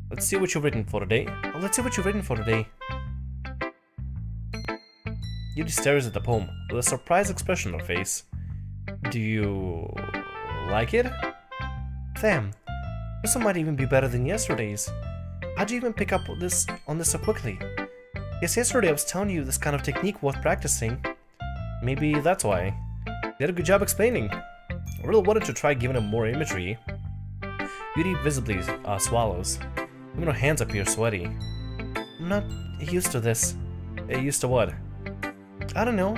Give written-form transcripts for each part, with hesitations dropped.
Let's see what you've written for today. Let's see what you've written for today. Yuri stares at the poem with a surprised expression on her face. Do you like it? Tham, this one might even be better than yesterday's. How'd you even pick up on this so quickly? Yes, yesterday I was telling you this kind of technique worth practicing. Maybe that's why. You did a good job explaining. I really wanted to try giving him more imagery. Yuri visibly swallows. Even her hands appear sweaty. I'm not used to this. Used to what? I don't know.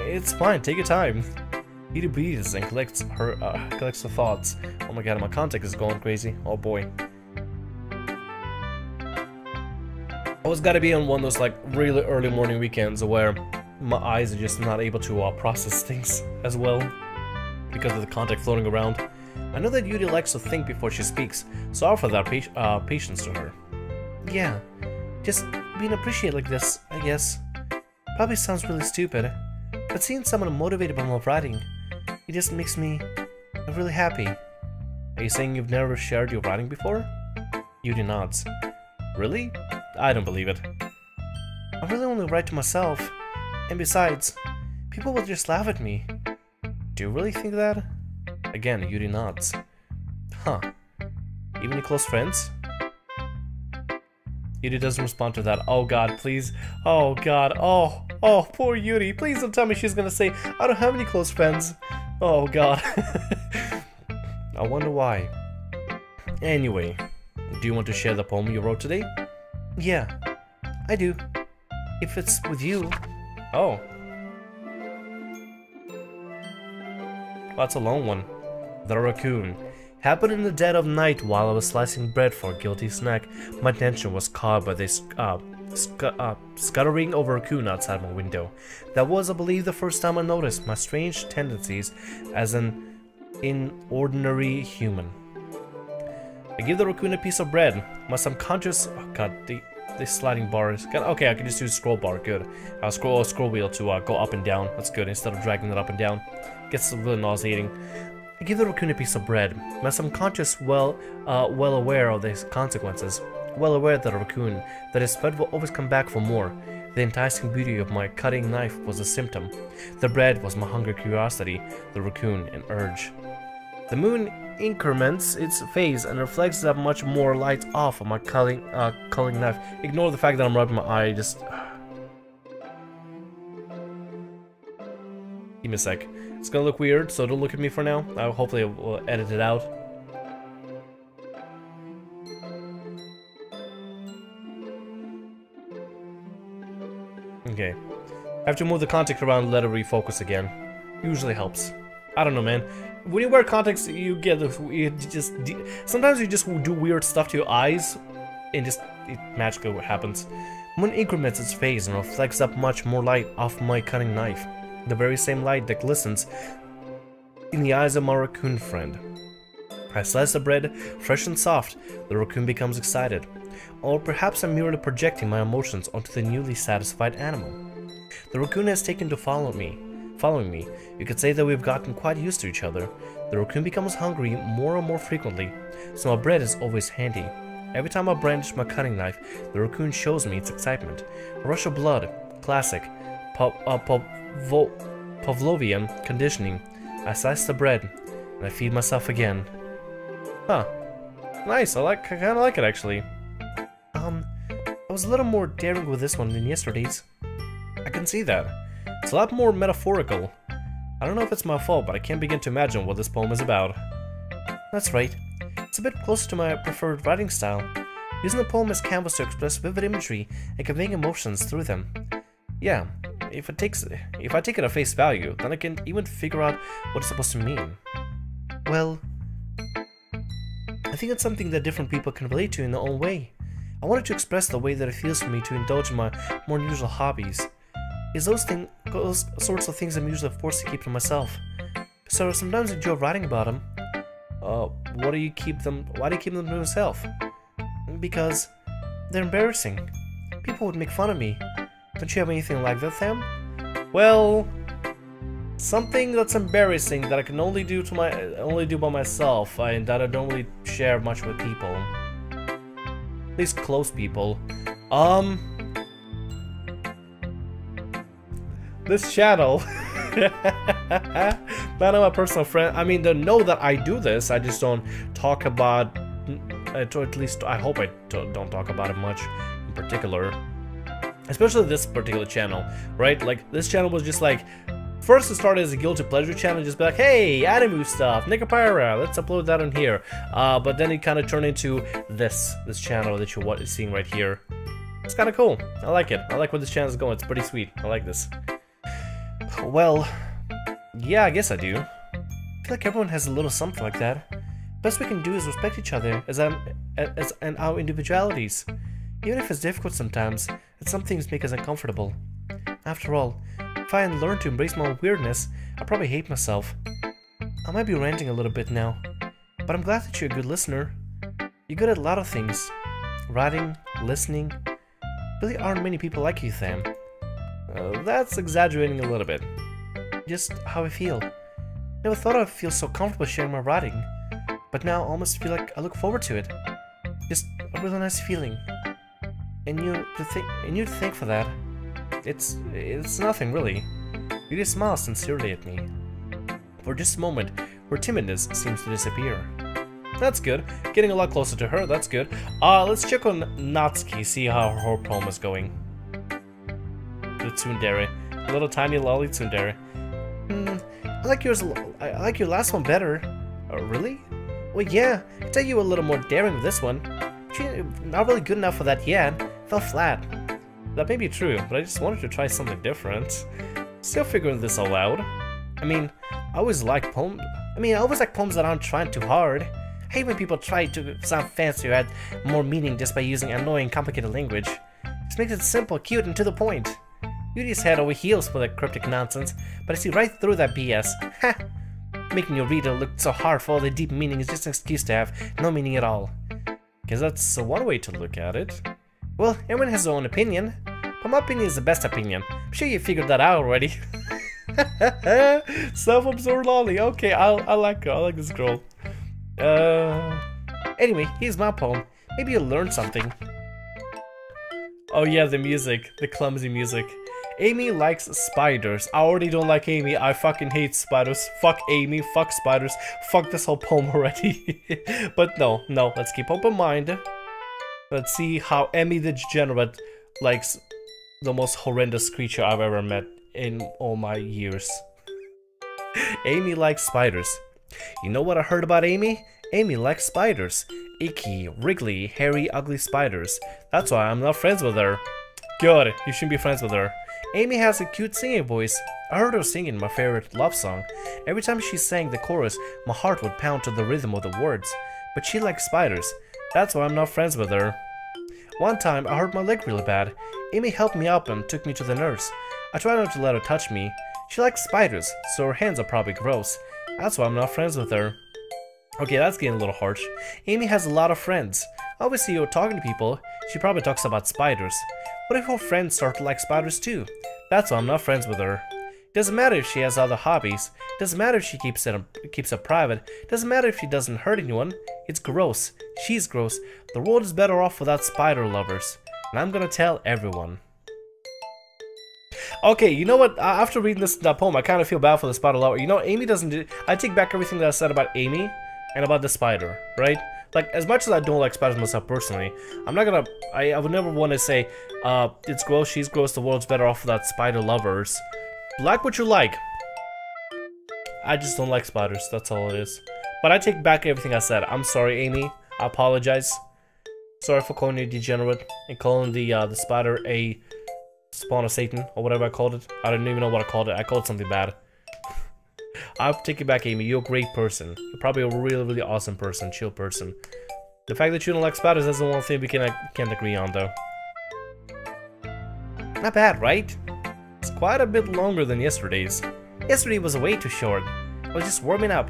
It's fine, take your time. Yuri breathes and collects her thoughts. Oh my god, my contact is going crazy. Oh boy. I was gotta be on one of those like really early morning weekends where my eyes are just not able to process things as well because of the contact floating around. I know that Yuri likes to think before she speaks, so I offer that patience to her. Yeah, just being appreciated like this, I guess. Probably sounds really stupid, but seeing someone motivated by my writing, it just makes me really happy. Are you saying you've never shared your writing before? Yuri nods. Really? I don't believe it. I really only write to myself, and besides, people will just laugh at me. Do you really think that? Again, Yuri nods. Huh. Even your close friends? Yuri doesn't respond to that. Oh god, please. Oh god. Oh, poor Yuri. Please don't tell me she's gonna say, I don't have any close friends. Oh god. I wonder why. Anyway, do you want to share the poem you wrote today? Yeah, I do. If it's with you. Oh. That's a long one. The Raccoon. Happened in the dead of night while I was slicing bread for a guilty snack. My attention was caught by this scuttering of a raccoon outside my window. That was, I believe, the first time I noticed my strange tendencies as an inordinary human. I give the raccoon a piece of bread. My subconscious... Oh god, these sliding bars. Okay, I can just use scroll bar, good. I'll scroll wheel to go up and down. That's good, instead of dragging it up and down. Gets really nauseating. I give the raccoon a piece of bread. My subconscious well aware of these consequences. Well aware that a raccoon, that his bread will always come back for more. The enticing beauty of my cutting knife was a symptom. The bread was my hungry curiosity, the raccoon an urge. The moon increments its phase and reflects that much more light off of my culling knife. Ignore the fact that I'm rubbing my eye, just... Give me a sec. It's gonna look weird, so don't look at me for now. Hopefully we'll edit it out. Okay. I have to move the contact around and let it refocus again. Usually helps. I don't know, man. When you wear contacts, you get sometimes you just do weird stuff to your eyes, and just magically what happens. Moon increments its phase and reflects up much more light off my cutting knife. The very same light that glistens in the eyes of my raccoon friend. I slice the bread, fresh and soft. The raccoon becomes excited. Or perhaps I'm merely projecting my emotions onto the newly satisfied animal. The raccoon has taken to following me. You could say that we've gotten quite used to each other. The raccoon becomes hungry more and more frequently, so my bread is always handy. Every time I brandish my cutting knife, the raccoon shows me its excitement. A rush of blood, classic, Pavlovian conditioning. I slice the bread, and I feed myself again. Huh. Nice, I kinda like it actually. I was a little more daring with this one than yesterday's. I can see that. It's a lot more metaphorical. I don't know if it's my fault, but I can't begin to imagine what this poem is about. That's right. It's a bit closer to my preferred writing style, using the poem as canvas to express vivid imagery and conveying emotions through them. Yeah, if I take it at face value, then I can even figure out what it's supposed to mean. Well, I think it's something that different people can relate to in their own way. I wanted to express the way that it feels for me to indulge in my more unusual hobbies. It's those sorts of things I'm usually forced to keep to myself. So sometimes I enjoy writing about them. Why do you keep them to yourself? Because they're embarrassing. People would make fun of me. Don't you have anything like that, Tham? Well, something that's embarrassing that I can only do by myself, and that I don't really share much with people. least close people. This channel. None of my personal friends, I mean, they know that I do this, I just don't talk about, or at least I hope I don't talk about it much in particular. Especially this particular channel, right? Like, this channel was just like, first it started as a guilty pleasure channel, just be like, hey, anime stuff, Nikapira, let's upload that on here. But then it kind of turned into this channel that you're seeing right here. It's kind of cool. I like it. I like where this channel is going. It's pretty sweet. I like this. Well, yeah, I guess I do. I feel like everyone has a little something like that. Best we can do is respect each other and our individualities. Even if it's difficult sometimes, and some things make us uncomfortable. After all, if I hadn't learned to embrace my own weirdness, I'd probably hate myself. I might be ranting a little bit now, but I'm glad that you're a good listener. You're good at a lot of things. Writing, listening. Really aren't many people like you, Tham. That's exaggerating a little bit. Just how I feel. Never thought I'd feel so comfortable sharing my writing, but now I almost feel like I look forward to it. Just a really nice feeling. And you to thank for that. It's nothing really. You just smile sincerely at me. For just a moment, where timidness seems to disappear. That's good. Getting a lot closer to her, that's good. Let's check on Natsuki, see how her poem is going. The tsundere. A little tiny lolly tsundere. I like yours. I like your last one better. Really? Well, yeah. I tell you a little more daring with this one. Not really good enough for that yet. Fell flat. That may be true, but I just wanted to try something different. Still figuring this all out. I mean, I always like poems that aren't trying too hard. I hate when people try to sound fancy or add more meaning just by using annoying, complicated language. Just makes it simple, cute, and to the point. You just head over heels for that cryptic nonsense, but I see right through that BS. Ha! Making your reader look so hard for all the deep meaning is just an excuse to have no meaning at all. Guess that's one way to look at it. Well, everyone has their own opinion, but my opinion is the best opinion. I'm sure you figured that out already. Self-absorbed lolly. Okay, I like her. I like this girl. Anyway, here's my poem. Maybe you'll learn something. Oh yeah, the music. The clumsy music. Amy likes spiders. I already don't like Amy. I fucking hate spiders. Fuck Amy. Fuck spiders. Fuck this whole poem already. But no. Let's keep open mind. Let's see how Amy the Degenerate likes the most horrendous creature I've ever met in all my years. Amy likes spiders. You know what I heard about Amy? Amy likes spiders. Icky, wriggly, hairy, ugly spiders. That's why I'm not friends with her. Good, you shouldn't be friends with her. Amy has a cute singing voice. I heard her singing my favorite love song. Every time she sang the chorus, my heart would pound to the rhythm of the words. But she likes spiders. That's why I'm not friends with her. One time, I hurt my leg really bad. Amy helped me up and took me to the nurse. I tried not to let her touch me. She likes spiders, so her hands are probably gross. That's why I'm not friends with her. Okay, that's getting a little harsh. Amy has a lot of friends. I always see her talking to people. She probably talks about spiders. What if her friends start to like spiders too? That's why I'm not friends with her. It doesn't matter if she has other hobbies. It doesn't matter if she keeps it private. It doesn't matter if she doesn't hurt anyone. It's gross. She's gross. The world is better off without spider lovers. And I'm gonna tell everyone. Okay, you know what? After reading that poem, I kind of feel bad for the spider lover. You know, Amy doesn't do... I take back everything that I said about Amy and about the spider, right? Like, as much as I don't like spiders myself personally, I'm not gonna... I would never want to say, it's gross, she's gross, the world's better off without spider lovers. Like what you like. I just don't like spiders, that's all it is. But I take back everything I said. I'm sorry, Amy. I apologize. Sorry for calling you degenerate and calling the spider a spawn of Satan or whatever I called it. I don't even know what I called it. I called it something bad. I'll take it back, Amy. You're a great person. You're probably a really, really awesome person, chill person. The fact that you don't like spiders is the one thing we can't agree on, though. Not bad, right? It's quite a bit longer than yesterday's. Yesterday was way too short. I was just warming up.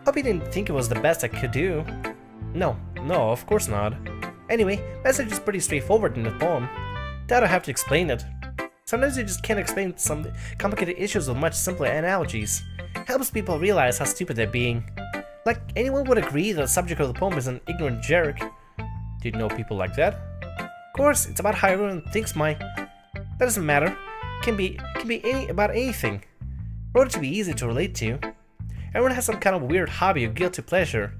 Hope you didn't think it was the best I could do. No, of course not. Anyway, message is pretty straightforward in the poem. Doubt I have to explain it. Sometimes you just can't explain some complicated issues with much simpler analogies. Helps people realize how stupid they're being. Like, anyone would agree that the subject of the poem is an ignorant jerk. Do Do you know people like that? Of course, it's about how everyone thinks That doesn't matter. It can be about anything. For it to be easy to relate to. Everyone has some kind of weird hobby or guilty pleasure.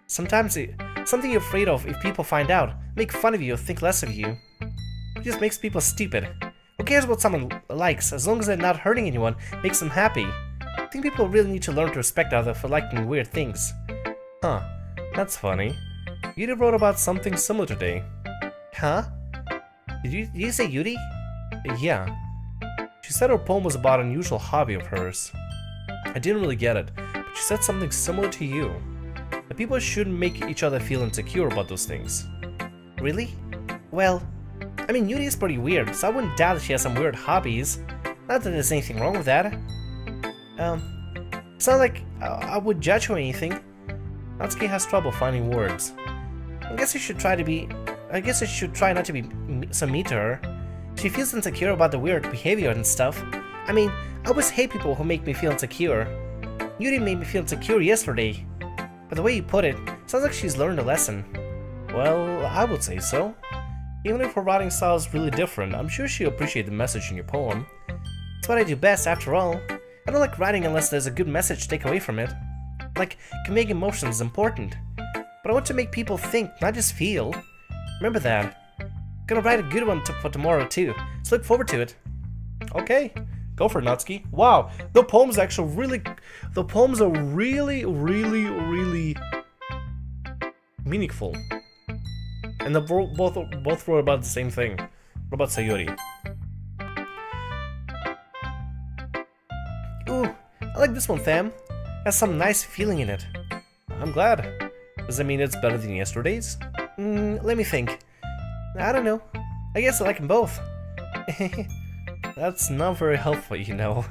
Sometimes something you're afraid of if people find out, make fun of you or think less of you. It just makes people stupid. Who cares what someone likes, as long as they're not hurting anyone, makes them happy. I think people really need to learn to respect others for liking weird things. Huh, that's funny. Yuri wrote about something similar today. Huh? Did you say Yuri? Yeah. She said her poem was about an unusual hobby of hers. I didn't really get it, but she said something similar to you. That people shouldn't make each other feel insecure about those things. Really? Well, I mean, Yuri is pretty weird, so I wouldn't doubt that she has some weird hobbies. Not that there's anything wrong with that. It's not like I would judge her or anything. Natsuki has trouble finding words. I guess I should try not to be so mean to her. She feels insecure about the weird behavior and stuff. I mean, I always hate people who make me feel insecure. Yuri made me feel insecure yesterday. But the way you put it, sounds like she's learned a lesson. Well, I would say so. Even if her writing style is really different, I'm sure she'll appreciate the message in your poem. It's what I do best, after all. I don't like writing unless there's a good message to take away from it. Like, conveying emotions is important. But I want to make people think, not just feel. Remember that. I'm gonna write a good one for tomorrow too, so look forward to it. Okay, go for it, Natsuki. Wow, the poems are really meaningful. And they both wrote about the same thing. What about Sayuri? Ooh, I like this one, Tham. It has some nice feeling in it. I'm glad. Does that mean it's better than yesterday's? Let me think. I don't know. I guess I like them both. That's not very helpful, you know.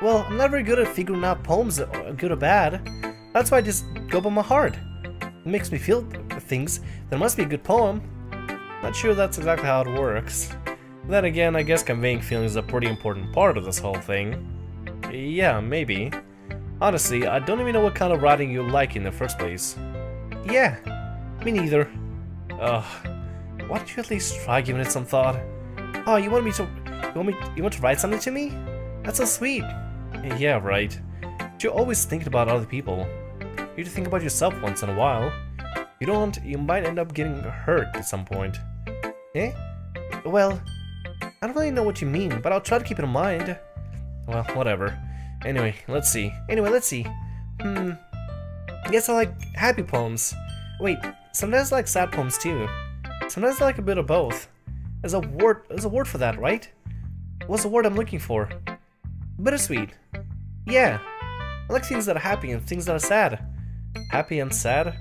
Well, I'm not very good at figuring out poems that are good or bad. That's why I just go by my heart. It makes me feel things. There must be a good poem. Not sure that's exactly how it works. Then again, I guess conveying feelings is a pretty important part of this whole thing. Yeah, maybe. Honestly, I don't even know what kind of writing you like in the first place. Yeah, me neither. Ugh. Why don't you at least try giving it some thought? Oh, you want to write something to me? That's so sweet. Yeah, right. But you're always thinking about other people. You need to think about yourself once in a while. You don't, you might end up getting hurt at some point. Eh? Well, I don't really know what you mean, but I'll try to keep it in mind. Well, whatever. Anyway, let's see. I guess I like happy poems. Wait, sometimes I like sad poems too. Sometimes I like a bit of both. There's a word for that, right? What's the word I'm looking for? Bittersweet. Yeah. I like things that are happy and things that are sad. Happy and sad?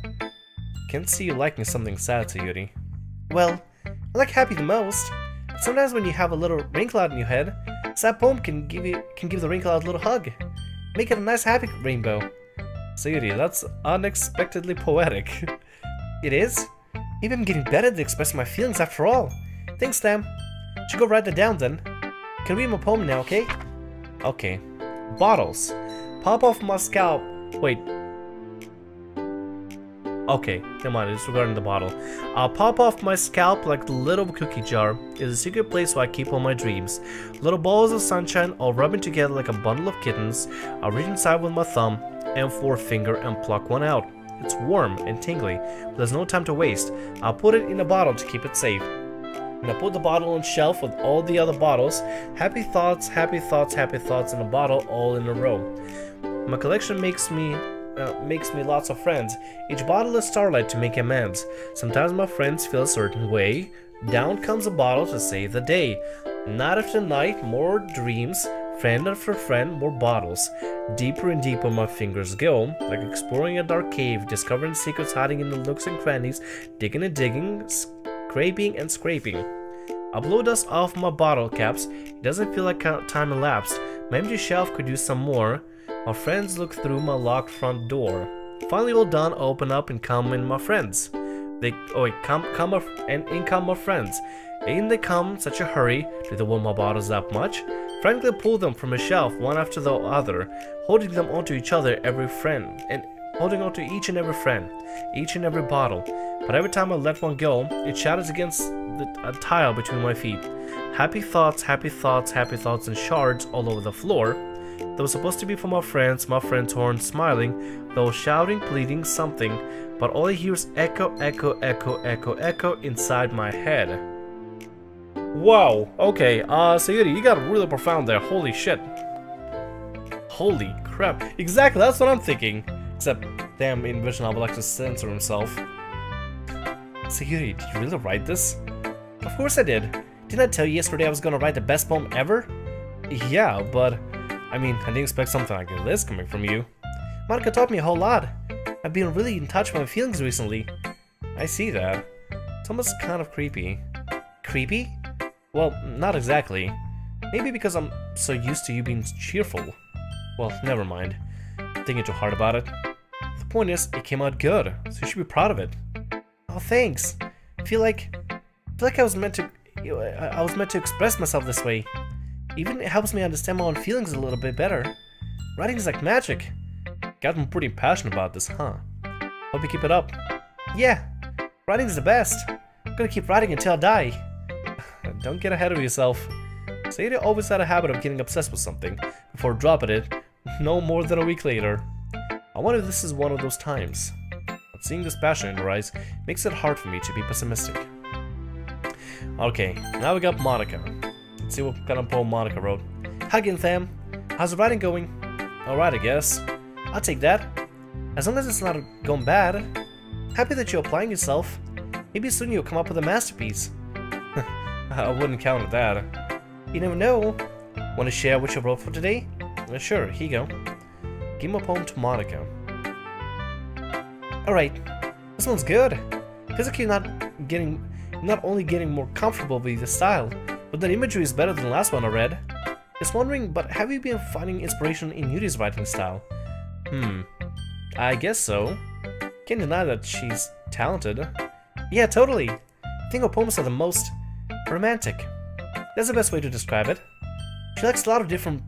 Can't see you liking something sad, Sayuri. Well, I like happy the most. But sometimes when you have a little wrinkle out in your head, a sad poem can give the wrinkle out a little hug. Make it a nice happy rainbow. Sayuri, that's unexpectedly poetic. It is? Maybe I'm getting better at expressing my feelings after all. Thanks, Tham. Should go write that down then. Can read my poem now, okay? Okay. Bottles. Pop off my scalp. Wait. Okay, come on, it's regarding the bottle. I'll pop off my scalp like the little cookie jar. It's a secret place where I keep all my dreams. Little balls of sunshine all rubbing together like a bundle of kittens. I'll reach inside with my thumb and forefinger and pluck one out. It's warm and tingly, but there's no time to waste. I'll put it in a bottle to keep it safe. And I put the bottle on the shelf with all the other bottles. Happy thoughts, happy thoughts, happy thoughts in a bottle all in a row. My collection makes me lots of friends. Each bottle is starlight to make amends. Sometimes my friends feel a certain way. Down comes a bottle to save the day. Night after night, more dreams. Friend after friend, more bottles. Deeper and deeper my fingers go, like exploring a dark cave, discovering secrets hiding in the nooks and crannies, digging and digging, scraping and scraping. I blow dust off my bottle caps. It doesn't feel like time elapsed. My empty shelf could use some more. My friends look through my locked front door. Finally all done, open up and come in my friends. In come my friends. In they come, such a hurry. Do they want my bottles that much? Frankly pull them from a shelf, one after the other, holding them onto each other, every friend, and holding onto each and every friend, each and every bottle. but every time I let one go, it shatters against a tile between my feet. Happy thoughts, and shards all over the floor. That was supposed to be for my friends horn smiling, though shouting, pleading, something, but all I hear is echo, echo, echo, echo, echo inside my head. Wow, okay, Sayuri, you got really profound there, holy shit. Holy crap, exactly, that's what I'm thinking. Except, damn, Invision would like to censor himself. Sayuri, did you really write this? Of course I did. Didn't I tell you yesterday I was gonna write the best poem ever? Yeah, but I mean, I didn't expect something like this coming from you. Monika taught me a whole lot. I've been really in touch with my feelings recently. I see that. It's almost kind of creepy. Creepy? Well, not exactly. Maybe because I'm so used to you being cheerful. Well, never mind. Thinking too hard about it. The point is, it came out good, so you should be proud of it. Oh, thanks. I feel like I was meant to express myself this way. Even it helps me understand my own feelings a little bit better. Writing is like magic. Gotten pretty passionate about this, huh? Hope you keep it up. Yeah, writing is the best. I'm gonna keep writing until I die. Don't get ahead of yourself. Sayuri always had a habit of getting obsessed with something before dropping it no more than a week later. I wonder if this is one of those times. But seeing this passion in her eyes makes it hard for me to be pessimistic. Okay, now we got Monika. Let's see what kind of poem Monika wrote. Hi again, Tham. How's the writing going? Alright, I guess. I'll take that. As long as it's not going bad. Happy that you're applying yourself. Maybe soon you'll come up with a masterpiece. I wouldn't count on that. You never know. Want to share what you wrote for today? Sure, here you go. Give me a poem to Monika. Alright, this one's good. Feels like you're not only getting more comfortable with the style, but the imagery is better than the last one I read. Just wondering, but have you been finding inspiration in Yuri's writing style? I guess so. Can't deny that she's talented. Yeah, totally. I think her poems are the most romantic. That's the best way to describe it. She likes a lot of different,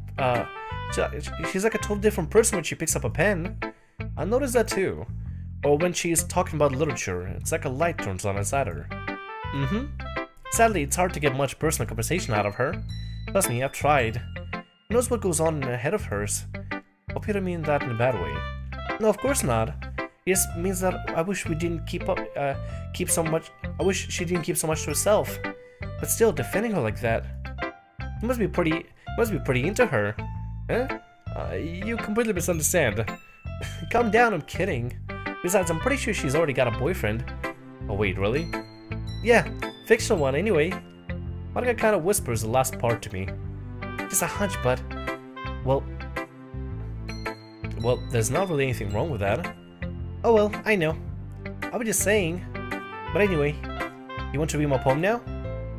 she's like a total different person when she picks up a pen. I noticed that too. Or when she's talking about literature, it's like a light turns on inside her. Sadly, it's hard to get much personal conversation out of her. Trust me, I've tried. Who knows what goes on in the head of hers? Hope you don't mean that in a bad way. No, of course not. It just means that I wish we didn't I wish she didn't keep so much to herself. But still, defending her like that, you must be pretty into her. Huh? You completely misunderstand. Calm down, I'm kidding. Besides, I'm pretty sure she's already got a boyfriend. Oh wait, really? Yeah, fictional one anyway. Monika kind of whispers the last part to me. Just a hunch, but well, there's not really anything wrong with that. Oh well, I know. I was just saying. But anyway, you want to read my poem now?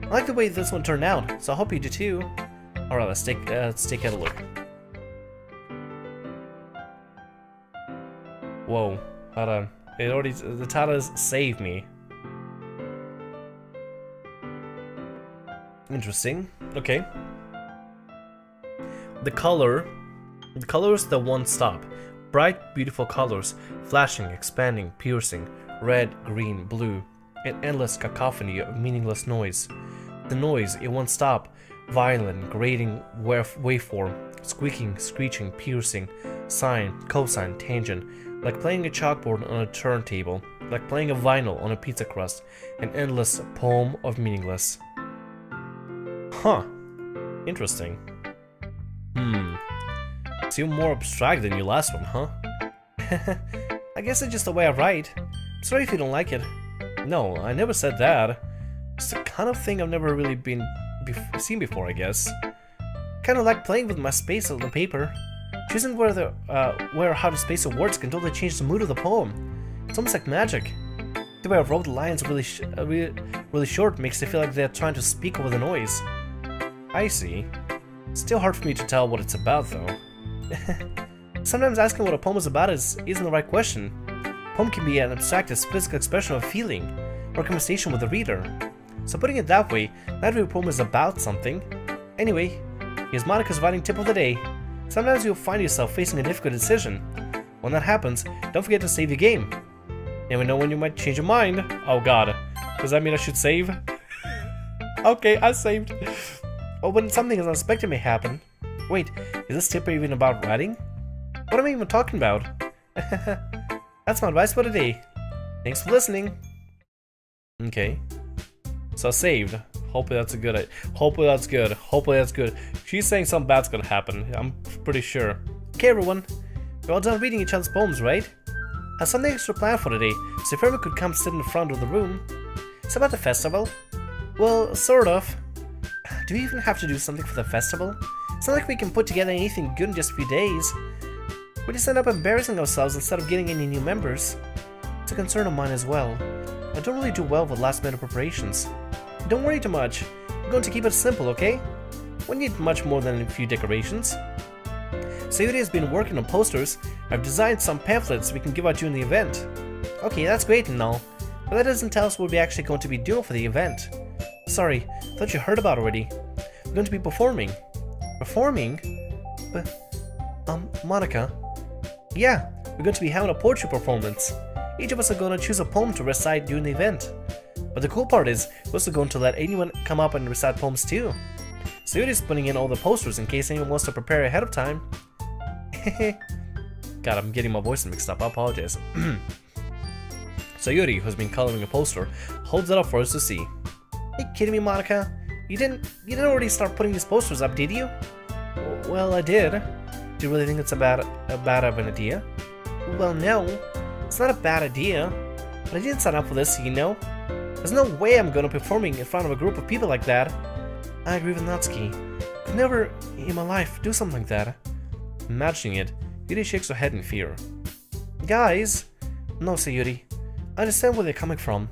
I like the way this one turned out, so I hope you do too. Alright, let's take a look. Whoa, hold on. The titles saved me. Interesting. Okay. The colors that won't stop. Bright, beautiful colors, flashing, expanding, piercing, red, green, blue, an endless cacophony of meaningless noise. The noise, it won't stop. Violent, grating waveform, squeaking, screeching, piercing, sine, cosine, tangent, like playing a chalkboard on a turntable, like playing a vinyl on a pizza crust, an endless poem of meaningless. Huh. Interesting. It's even more abstract than your last one, huh? I guess it's just the way I write. I'm sorry if you don't like it. No, I never said that. It's the kind of thing I've never really seen before, I guess. Kinda like playing with my space on the paper. Choosing where how to space the words can totally change the mood of the poem. It's almost like magic. The way I wrote the lines really short makes it feel like they're trying to speak over the noise. I see. Still hard for me to tell what it's about, though. Sometimes asking what a poem is about isn't the right question. A poem can be an abstract physical expression of feeling, or a conversation with the reader. So putting it that way, not every poem is about something. Anyway, here's Monika's writing tip of the day. Sometimes you'll find yourself facing a difficult decision. When that happens, don't forget to save your game. Never know when you might change your mind. Oh god. Does that mean I should save? Okay, I saved. Oh, when something unexpected may happen. Wait, is this tip even about writing? What am I even talking about? That's my advice for today. Thanks for listening. Okay. So saved. Hopefully that's a good. Hopefully that's good. Hopefully that's good. She's saying something bad's gonna happen. I'm pretty sure. Okay, everyone. We're all done reading each other's poems, right? I have something extra planned for today, so if everyone could come sit in the front of the room. It's about the festival. Well, sort of. Do we even have to do something for the festival? It's not like we can put together anything good in just a few days. We just end up embarrassing ourselves instead of getting any new members. It's a concern of mine as well. I don't really do well with last-minute preparations. Don't worry too much. We're going to keep it simple, okay? We need much more than a few decorations. Sayuri has been working on posters. I've designed some pamphlets we can give out during the event. Okay, that's great and all, but that doesn't tell us what we're actually going to be doing for the event. Sorry, thought you heard about it already. We're going to be performing. Performing? But, Monika? Yeah, we're going to be having a poetry performance. Each of us are going to choose a poem to recite during the event. But the cool part is, we're also going to let anyone come up and recite poems too. Sayuri is putting in all the posters in case anyone wants to prepare ahead of time. God, I'm getting my voice mixed up, I apologize. Sayuri, who's been coloring a poster, holds it up for us to see. Are you kidding me, Monika? You didn't already start putting these posters up, did you? Well, I did. Do you really think it's a bad of an idea? Well, no. It's not a bad idea. But I didn't sign up for this, you know? There's no way I'm gonna be performing in front of a group of people like that. I agree with Natsuki. Could never in my life do something like that. Imagining it, Yuri shakes her head in fear. Guys! No, Sayuri. I understand where they're coming from.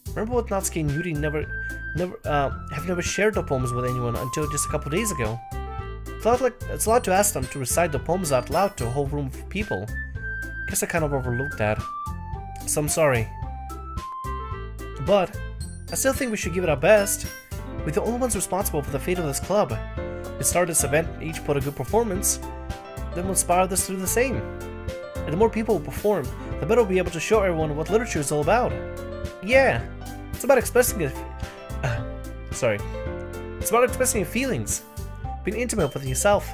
Remember what Natsuki and Yuri have never shared the poems with anyone until just a couple days ago. It's a lot to ask them to recite the poems out loud to a whole room of people. Guess I kind of overlooked that. So I'm sorry. But I still think we should give it our best. We're the only ones responsible for the fate of this club. We started this event and each put a good performance. Then we'll inspire others to do the same. And the more people who perform, the better we'll be able to show everyone what literature is all about. Yeah, it's about expressing it. It's about expressing your feelings, being intimate with yourself,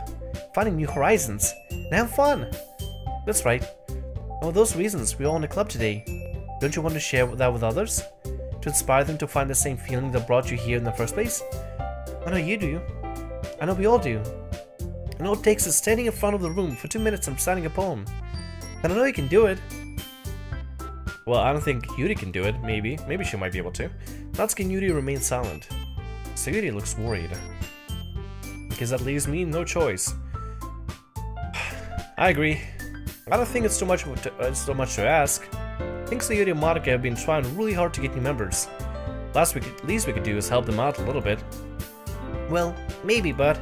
finding new horizons, and having fun. That's right. And for those reasons, we're all in a club today. Don't you want to share that with others? To inspire them to find the same feeling that brought you here in the first place? I know you do. I know we all do. And all it takes is standing in front of the room for 2 minutes and reciting a poem. And I know you can do it. Well, I don't think Yuri can do it, maybe. Maybe she might be able to. Natsuki and Yuri remain silent. Sayuri looks worried. Because that leaves me no choice. I agree. I don't think it's too much to ask. I think Sayuri and Monika have been trying really hard to get new members. Least we could do is help them out a little bit. Well, maybe, but...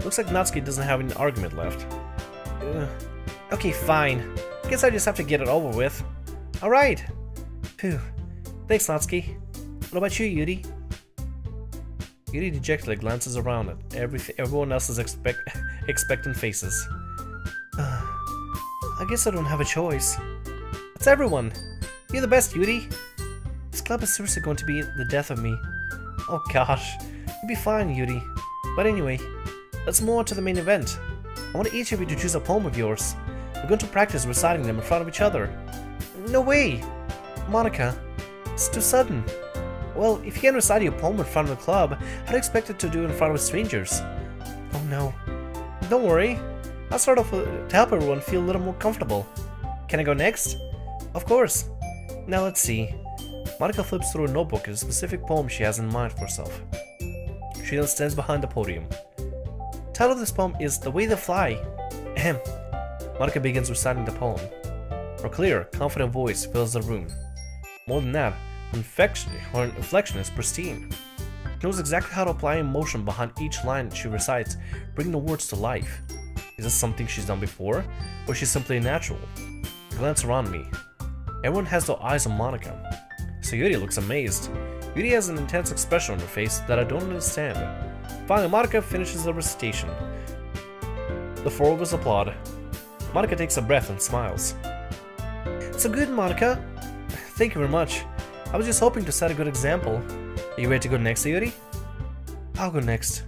Looks like Natsuki doesn't have an argument left. Okay, fine. Guess I just have to get it over with. Alright. Phew. Thanks, Natsuki. What about you, Yuri? Yuri dejectedly glances around at everyone else's expectant faces. I guess I don't have a choice. It's everyone. You're the best, Yuri. This club is seriously going to be the death of me. Oh gosh. You'll be fine, Yuri. But anyway, let's move on to the main event. I want each of you to choose a poem of yours. We're going to practice reciting them in front of each other. No way! Monika, it's too sudden. Well, if you can't recite your poem in front of the club, how do you expect it to do in front of strangers? Oh no. Don't worry. I'll start off to help everyone feel a little more comfortable. Can I go next? Of course. Now let's see. Monika flips through a notebook at a specific poem she has in mind for herself. She then stands behind the podium. The title of this poem is The Way They Fly. Ahem. Monika begins reciting the poem. Her clear, confident voice fills the room. More than that, her inflection is pristine. She knows exactly how to apply emotion behind each line she recites, bringing the words to life. Is this something she's done before, or is she simply natural? I glance around me. Everyone has their eyes on Monika. Sayuri looks amazed. Yuri has an intense expression on her face that I don't understand. Finally, Monika finishes the recitation. The four of us applaud. Monika takes a breath and smiles. So good, Monika. Thank you very much. I was just hoping to set a good example. Are you ready to go next, Sayuri? I'll go next.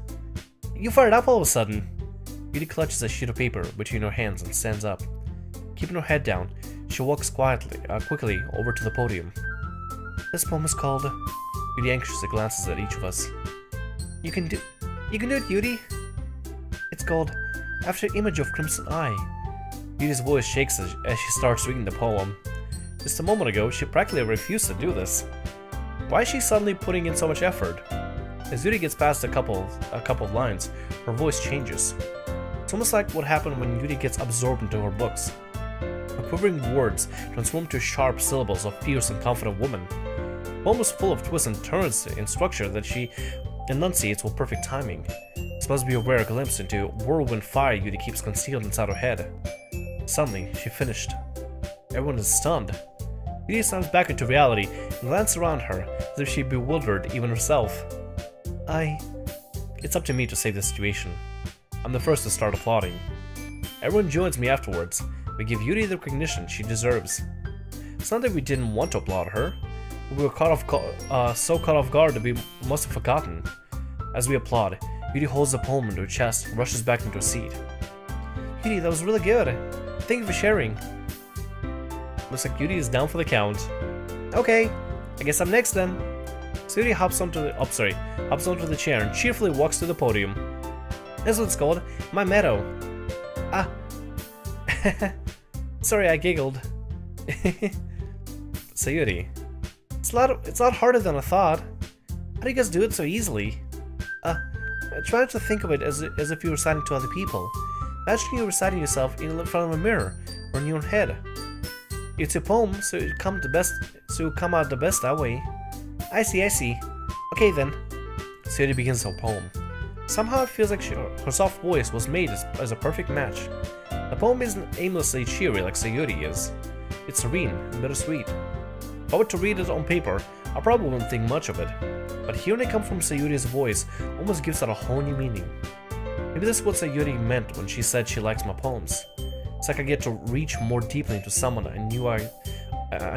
You fired up all of a sudden. Yuri clutches a sheet of paper between her hands and stands up. Keeping her head down, she walks quickly over to the podium. This poem is called... Yuri anxiously glances at each of us. You can do it, Yuri. It's called After Image of Crimson Eye. Yuri's voice shakes as she starts reading the poem. Just a moment ago, she practically refused to do this. Why is she suddenly putting in so much effort? As Yuri gets past a couple of lines, her voice changes. It's almost like what happened when Yuri gets absorbed into her books. Her quivering words transform to sharp syllables of fierce and confident woman. The poem is full of twists and turns in structure that she enunciates with perfect timing. It's supposed to be a rare glimpse into whirlwind fire Yuri keeps concealed inside her head. Suddenly, she finished. Everyone is stunned. Yuri snaps back into reality and glances around her as if she bewildered even herself. It's up to me to save the situation. I'm the first to start applauding. Everyone joins me afterwards. We give Yuri the recognition she deserves. It's not that we didn't want to applaud her. We were so caught off guard that we must have forgotten. As we applaud, Yuri holds the poem into her chest and rushes back into her seat. Yuri, that was really good. Thank you for sharing. Looks like Yuri is down for the count. Okay, I guess I'm next then. So Yuri hops onto the chair and cheerfully walks to the podium. This one's called My Meadow. Ah. Sorry, I giggled. Sayuri. It's a lot harder than I thought. How do you guys do it so easily? Try not to think of it as if you were reciting to other people. Imagine you reciting yourself in front of a mirror or in your own head. It's a poem, so it come out the best that way. I see. Okay then. Sayuri begins her poem. Somehow it feels like her soft voice was made as a perfect match. The poem isn't aimlessly cheery like Sayuri is. It's serene and bittersweet. If I were to read it on paper, I probably wouldn't think much of it. But hearing it come from Sayuri's voice almost gives it a whole new meaning. Maybe this is what Sayuri meant when she said she likes my poems. It's like I get to reach more deeply into someone I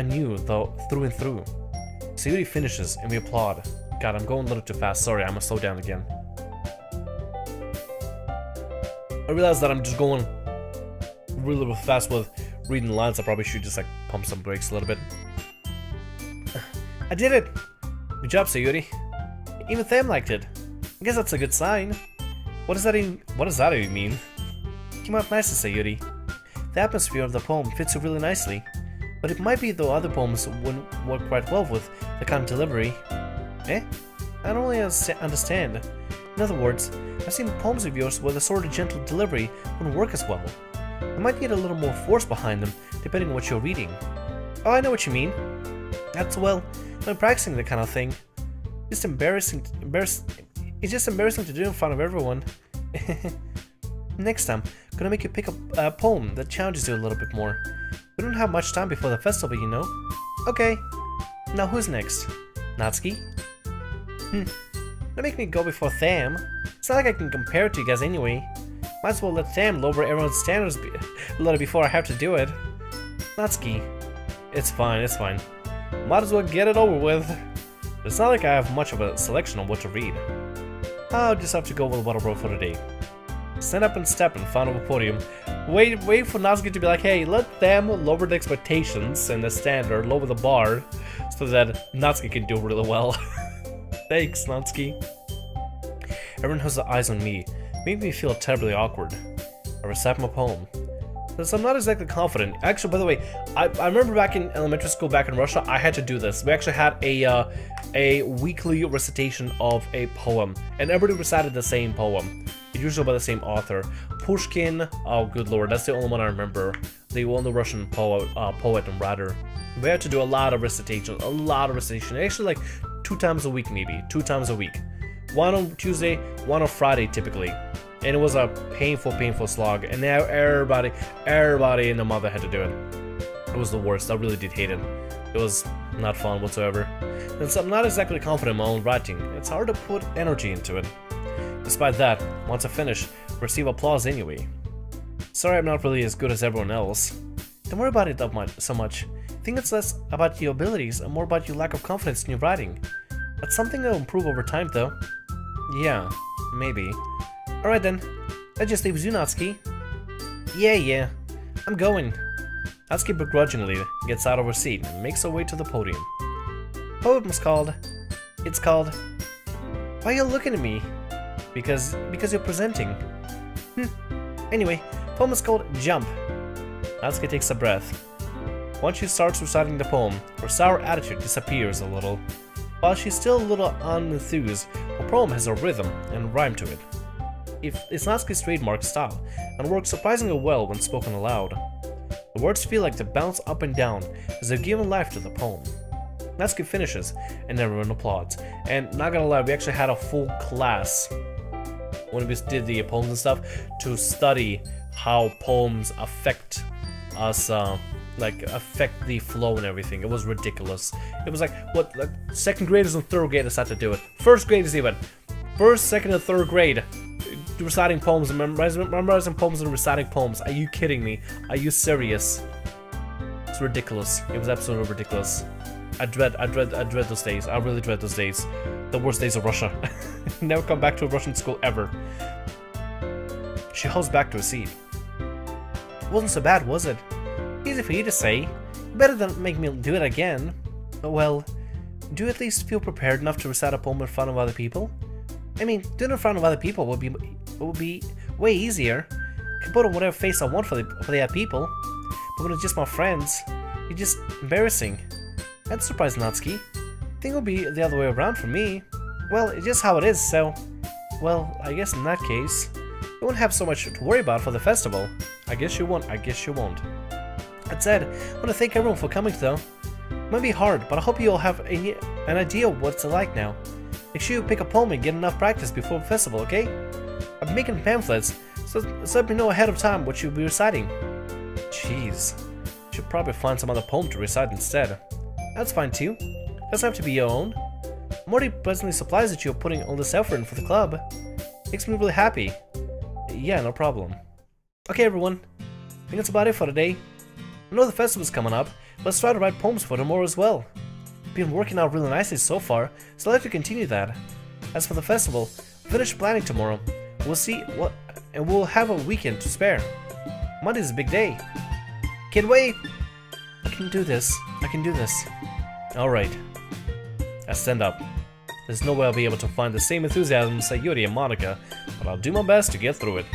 knew though through and through. Sayuri finishes and we applaud. God, I'm going a little too fast. Sorry, I'm gonna slow down again. I realize that I'm just going really fast with reading lines. I probably should just like pump some brakes a little bit. I did it! Good job, Sayuri. Even Tham liked it. I guess that's a good sign. What does that even mean? Came out nicely, Sayuri. The atmosphere of the poem fits you really nicely, but it might be though other poems wouldn't work quite well with the kind of delivery. Eh? I don't really understand. In other words, I've seen poems of yours where the sort of gentle delivery wouldn't work as well. You might need a little more force behind them, depending on what you're reading. Oh, I know what you mean. That's well, I'm practicing that kind of thing. It's just embarrassing to do in front of everyone. Next time, I'm gonna make you pick a poem that challenges you a little bit more. We don't have much time before the festival, you know. Okay. Now who's next? Natsuki? Don't make me go before Tham. It's not like I can compare it to you guys anyway. Might as well let Tham lower everyone's standards a little before I have to do it. Natsuki. It's fine. Might as well get it over with. It's not like I have much of a selection on what to read. I'll just have to go with what I wrote for today. Stand up and step in front of a podium. Wait for Natsuki to be like, hey, let them lower the expectations and the standard, lower the bar, so that Natsuki can do really well. Thanks, Natsuki. Everyone has their eyes on me, making me feel terribly awkward. I recite my poem. Since I'm not exactly confident. Actually, by the way, I remember back in elementary school back in Russia, I had to do this. We actually had a weekly recitation of a poem, and everybody recited the same poem, usually by the same author. Pushkin, oh good lord, that's the only one I remember. The only Russian poet and writer. We had to do a lot of recitation, actually like 2 times a week maybe, 2 times a week. One on Tuesday, one on Friday typically. And it was a painful slog, and now everybody and the mother had to do it. It was the worst. I really did hate it. It was not fun whatsoever. And so I'm not exactly confident in my own writing. It's hard to put energy into it. Despite that, once I finish, I receive applause anyway. Sorry I'm not really as good as everyone else. Don't worry about it so much. I think it's less about your abilities and more about your lack of confidence in your writing. That's something that'll improve over time, though. Yeah, maybe. Alright then, that just leaves you, Natsuki. Yeah, I'm going. Natsuki begrudgingly gets out of her seat and makes her way to the podium. Poem is called... It's called... Why are you looking at me? Because you're presenting. Anyway, poem is called Jump. Natsuki takes a breath. Once she starts reciting the poem, her sour attitude disappears a little. While she's still a little unenthused, her poem has a rhythm and rhyme to it. It's Natsuki's trademark style, and works surprisingly well when spoken aloud. The words feel like they bounce up and down as they're giving life to the poem. Natsuki finishes, and everyone applauds. And not gonna lie, we actually had a full class when we did the poems and stuff to study how poems affect us, like affect the flow and everything. It was ridiculous. It was like what, like second graders and third graders had to do it. First graders even. First, second, and third grade. Reciting poems and memorizing poems and reciting poems. Are you kidding me? Are you serious? It's ridiculous. It was absolutely ridiculous. I dread those days. I really dread those days. The worst days of Russia. Never come back to a Russian school ever. She hurls back to her seat. It wasn't so bad, was it? Easy for you to say. Better than make me do it again. Well, do you at least feel prepared enough to recite a poem in front of other people? I mean, doing it in front of other people would be way easier. I can put on whatever face I want for the other people. But when it's just my friends, it's just embarrassing. That's surprising, Natsuki. I think it'll be the other way around for me. Well, it's just how it is, so... Well, I guess in that case, you won't have so much to worry about for the festival. I guess you won't. That said, I want to thank everyone for coming, though. It might be hard, but I hope you all have an idea of what it's like now. Make sure you pick a poem and get enough practice before the festival, okay? I'm making pamphlets, so let me know ahead of time what you'll be reciting. Jeez. Should probably find some other poem to recite instead. That's fine too. Doesn't have to be your own. I'm already pleasantly surprised that you're putting all this effort in for the club. Makes me really happy. Yeah, no problem. Okay everyone, I think that's about it for today. I know the festival's coming up, but let's try to write poems for tomorrow as well. Been working out really nicely so far, so I'd like to continue that. As for the festival, finish planning tomorrow. We'll see what, and we'll have a weekend to spare. Monday's a big day. Can't wait! I can do this. Alright. I stand up. There's no way I'll be able to find the same enthusiasm as Sayuri and Monika, but I'll do my best to get through it.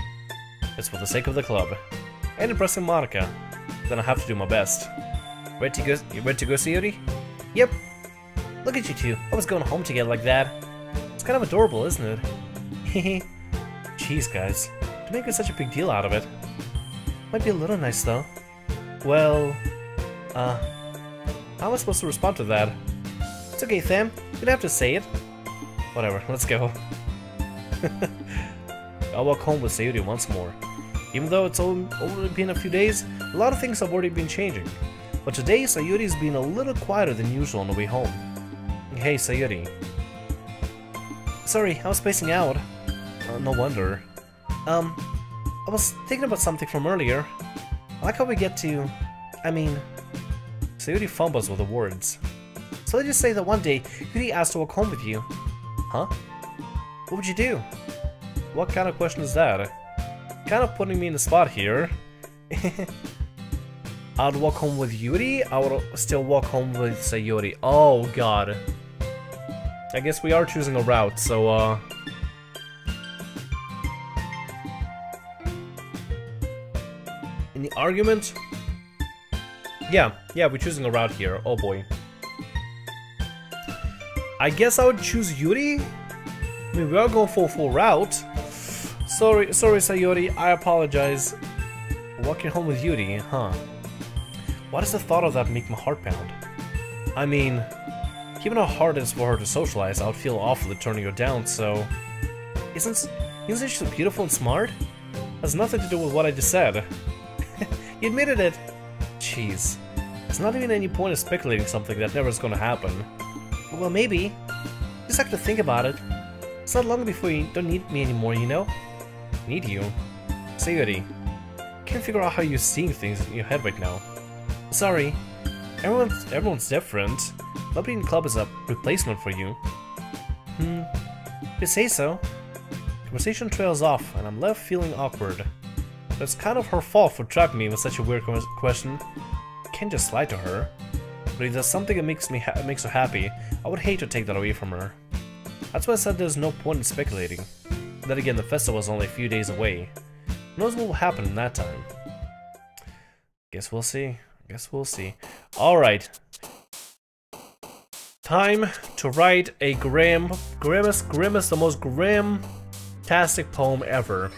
It's for the sake of the club. And impressing Monika. Then I'll have to do my best. Ready to go, Sayuri? Yep. Look at you two, always going home together like that. It's kind of adorable, isn't it? Hehe. Jeez, guys. Don't make such a big deal out of it. Might be a little nice, though. Well... how am I supposed to respond to that? It's okay, Tham. You don't have to say it. Whatever, let's go. I'll walk home with Sayuri once more. Even though it's only been a few days, a lot of things have already been changing. But today, Sayuri's been a little quieter than usual on the way home. Hey, Sayuri. Sorry, I was spacing out. No wonder. I was thinking about something from earlier. I like how we get to... I mean... Sayuri fumbles with the words. So let's just say that one day, Yuri asked to walk home with you. Huh? What would you do? What kind of question is that? Kind of putting me in the spot here. I'd walk home with Yuri, I would still walk home with Sayuri. Oh god. I guess we are choosing a route, so in the argument? Yeah, we're choosing a route here. Oh boy. I guess I would choose Yuri? I mean, we are going for a full route. Sorry Sayuri, I apologize. Walking home with Yuri, huh? Why does the thought of that make my heart pound? I mean, given how hard it is for her to socialize, I would feel awful at turning her down, so... Isn't she so beautiful and smart? Has nothing to do with what I just said. You admitted it! Jeez. There's not even any point in speculating something that never is gonna happen. Well, maybe. Just have to think about it. It's not long before you don't need me anymore, you know? Need you? Sayuri. Can't figure out how you're seeing things in your head right now. Sorry. Everyone's different. Nobody in the club is a replacement for you. If you say so. Conversation trails off, and I'm left feeling awkward. But it's kind of her fault for trapping me with such a weird question. I can't just lie to her. But if there's something that makes her happy, I would hate to take that away from her. That's why I said there's no point in speculating. Then again, the festival is only a few days away. Who knows what will happen in that time? Guess we'll see. Alright. Time to write a grimmest, the most grim-tastic poem ever.